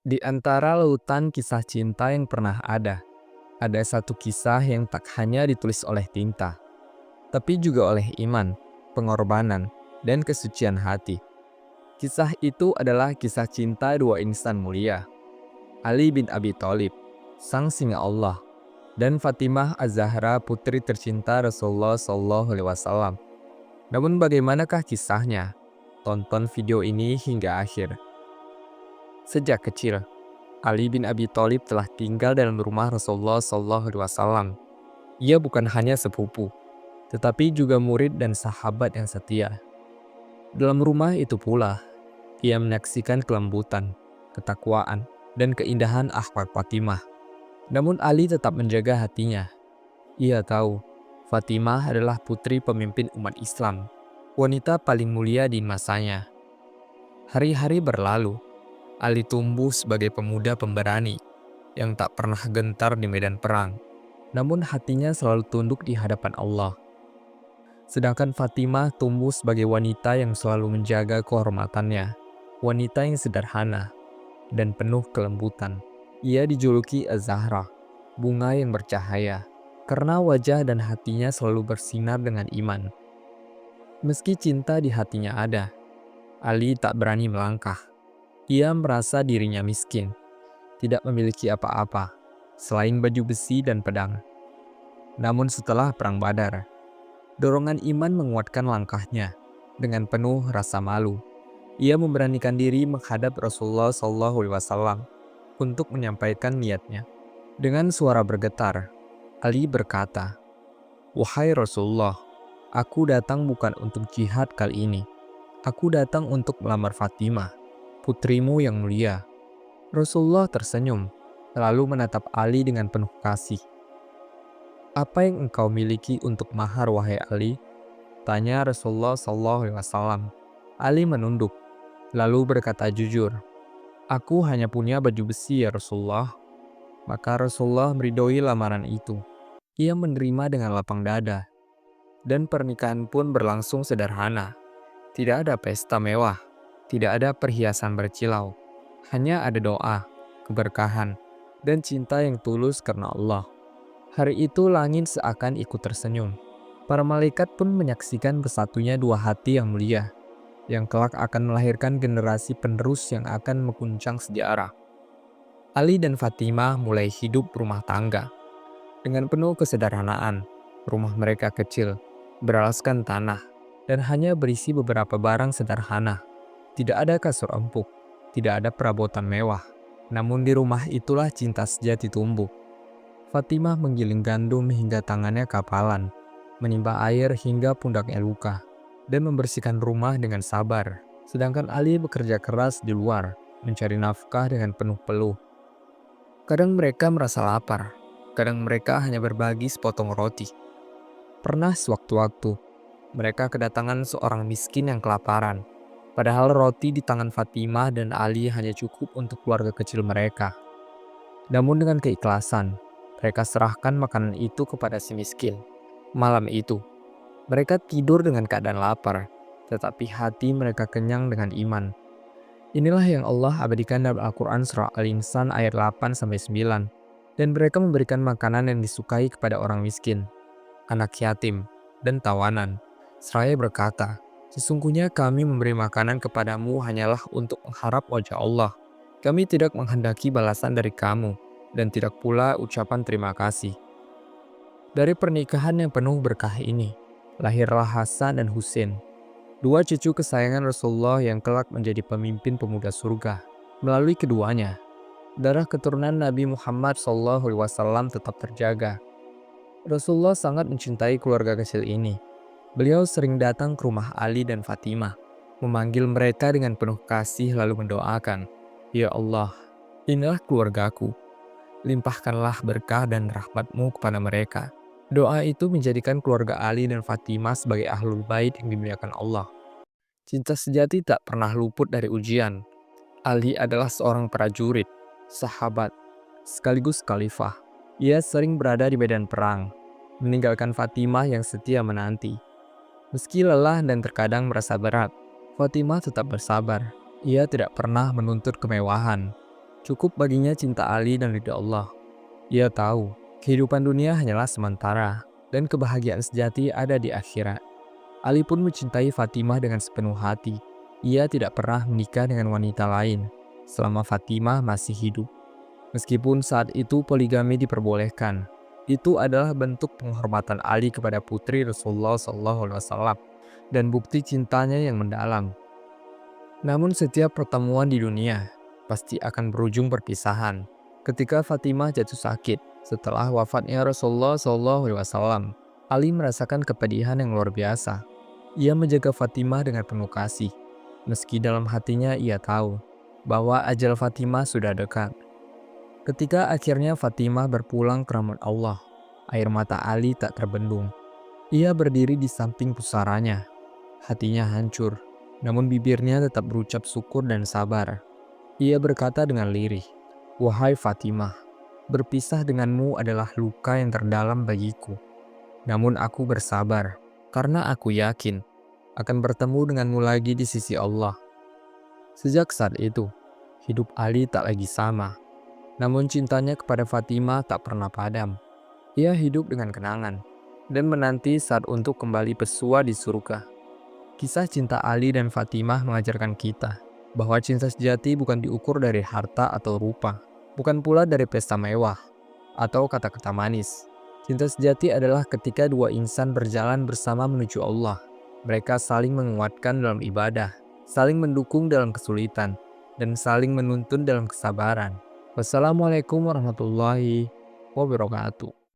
Di antara lautan kisah cinta yang pernah ada satu kisah yang tak hanya ditulis oleh tinta, tapi juga oleh iman, pengorbanan, dan kesucian hati. Kisah itu adalah kisah cinta dua insan mulia, Ali bin Abi Thalib, sang singa Allah, dan Fatimah Az-Zahra, putri tercinta Rasulullah SAW. Namun bagaimanakah kisahnya? Tonton video ini hingga akhir. Sejak kecil, Ali bin Abi Thalib telah tinggal dalam rumah Rasulullah SAW. Ia bukan hanya sepupu, tetapi juga murid dan sahabat yang setia. Dalam rumah itu pula, ia menyaksikan kelembutan, ketakwaan, dan keindahan akhlak Fatimah. Namun Ali tetap menjaga hatinya. Ia tahu, Fatimah adalah putri pemimpin umat Islam, wanita paling mulia di masanya. Hari-hari berlalu, Ali tumbuh sebagai pemuda pemberani yang tak pernah gentar di medan perang. Namun hatinya selalu tunduk di hadapan Allah. Sedangkan Fatimah tumbuh sebagai wanita yang selalu menjaga kehormatannya. Wanita yang sederhana dan penuh kelembutan. Ia dijuluki Az-Zahra, bunga yang bercahaya, karena wajah dan hatinya selalu bersinar dengan iman. Meski cinta di hatinya ada, Ali tak berani melangkah. Ia merasa dirinya miskin, tidak memiliki apa-apa selain baju besi dan pedang. Namun setelah Perang Badar, dorongan iman menguatkan langkahnya. Dengan penuh rasa malu, ia memberanikan diri menghadap Rasulullah SAW untuk menyampaikan niatnya. Dengan suara bergetar, Ali berkata, "Wahai Rasulullah, aku datang bukan untuk jihad kali ini. Aku datang untuk melamar Fatimah, putrimu yang mulia." Rasulullah tersenyum, lalu menatap Ali dengan penuh kasih. "Apa yang engkau miliki untuk mahar, wahai Ali?" tanya Rasulullah SAW. Ali menunduk, lalu berkata jujur, "Aku hanya punya baju besi ya Rasulullah." Maka Rasulullah meridhoi lamaran itu. Ia menerima dengan lapang dada. Dan pernikahan pun berlangsung sederhana. Tidak ada pesta mewah, tidak ada perhiasan berkilau. Hanya ada doa, keberkahan, dan cinta yang tulus karena Allah. Hari itu langit seakan ikut tersenyum. Para malaikat pun menyaksikan bersatunya dua hati yang mulia, yang kelak akan melahirkan generasi penerus yang akan mengguncang sejarah. Ali dan Fatimah mulai hidup rumah tangga. Dengan penuh kesederhanaan, rumah mereka kecil, beralaskan tanah, dan hanya berisi beberapa barang sederhana. Tidak ada kasur empuk, tidak ada perabotan mewah. Namun di rumah itulah cinta sejati tumbuh. Fatimah menggiling gandum hingga tangannya kapalan, menimba air hingga pundaknya luka, dan membersihkan rumah dengan sabar. Sedangkan Ali bekerja keras di luar, mencari nafkah dengan penuh peluh. Kadang mereka merasa lapar, kadang mereka hanya berbagi sepotong roti. Pernah sewaktu-waktu, mereka kedatangan seorang miskin yang kelaparan. Padahal roti di tangan Fatimah dan Ali hanya cukup untuk keluarga kecil mereka. Namun dengan keikhlasan, mereka serahkan makanan itu kepada si miskin. Malam itu, mereka tidur dengan keadaan lapar, tetapi hati mereka kenyang dengan iman. Inilah yang Allah abadikan dalam Al-Quran Surah Al-Insan ayat 8-9. Dan mereka memberikan makanan yang disukai kepada orang miskin, anak yatim, dan tawanan. Seraya berkata, "Sesungguhnya kami memberi makanan kepadamu hanyalah untuk mengharap wajah Allah. Kami tidak menghendaki balasan dari kamu, dan tidak pula ucapan terima kasih." Dari pernikahan yang penuh berkah ini, lahirlah Hasan dan Husain, dua cucu kesayangan Rasulullah yang kelak menjadi pemimpin pemuda surga. Melalui keduanya, darah keturunan Nabi Muhammad SAW tetap terjaga. Rasulullah sangat mencintai keluarga kecil ini. Beliau sering datang ke rumah Ali dan Fatimah, memanggil mereka dengan penuh kasih lalu mendoakan, "Ya Allah, inilah keluargaku. Limpahkanlah berkah dan rahmat-Mu kepada mereka." Doa itu menjadikan keluarga Ali dan Fatimah sebagai ahlul bait yang dimuliakan Allah. Cinta sejati tak pernah luput dari ujian. Ali adalah seorang prajurit, sahabat, sekaligus khalifah. Ia sering berada di medan perang, meninggalkan Fatimah yang setia menanti. Meski lelah dan terkadang merasa berat, Fatimah tetap bersabar. Ia tidak pernah menuntut kemewahan, Cukup baginya cinta Ali dan ridha Allah. Ia tahu kehidupan dunia hanyalah sementara dan kebahagiaan sejati ada di akhirat. Ali pun mencintai Fatimah dengan sepenuh hati. Ia tidak pernah menikah dengan wanita lain selama Fatimah masih hidup. Meskipun saat itu poligami diperbolehkan, itu adalah bentuk penghormatan Ali kepada putri Rasulullah SAW dan bukti cintanya yang mendalam. Namun setiap pertemuan di dunia pasti akan berujung perpisahan. Ketika Fatimah jatuh sakit setelah wafatnya Rasulullah SAW, Ali merasakan kepedihan yang luar biasa. Ia menjaga Fatimah dengan penuh kasih, meski dalam hatinya ia tahu bahwa ajal Fatimah sudah dekat. Ketika akhirnya Fatimah berpulang ke rahmat Allah, air mata Ali tak terbendung. Ia berdiri di samping pusaranya. Hatinya hancur, namun bibirnya tetap berucap syukur dan sabar. Ia berkata dengan lirih, "Wahai Fatimah, berpisah denganmu adalah luka yang terdalam bagiku. Namun aku bersabar, karena aku yakin akan bertemu denganmu lagi di sisi Allah." Sejak saat itu, hidup Ali tak lagi sama. Namun cintanya kepada Fatimah tak pernah padam. Ia hidup dengan kenangan dan menanti saat untuk kembali bersua di surga. Kisah cinta Ali dan Fatimah mengajarkan kita bahwa cinta sejati bukan diukur dari harta atau rupa, bukan pula dari pesta mewah atau kata-kata manis. Cinta sejati adalah ketika dua insan berjalan bersama menuju Allah. Mereka saling menguatkan dalam ibadah, saling mendukung dalam kesulitan, dan saling menuntun dalam kesabaran. Wassalamualaikum warahmatullahi wabarakatuh.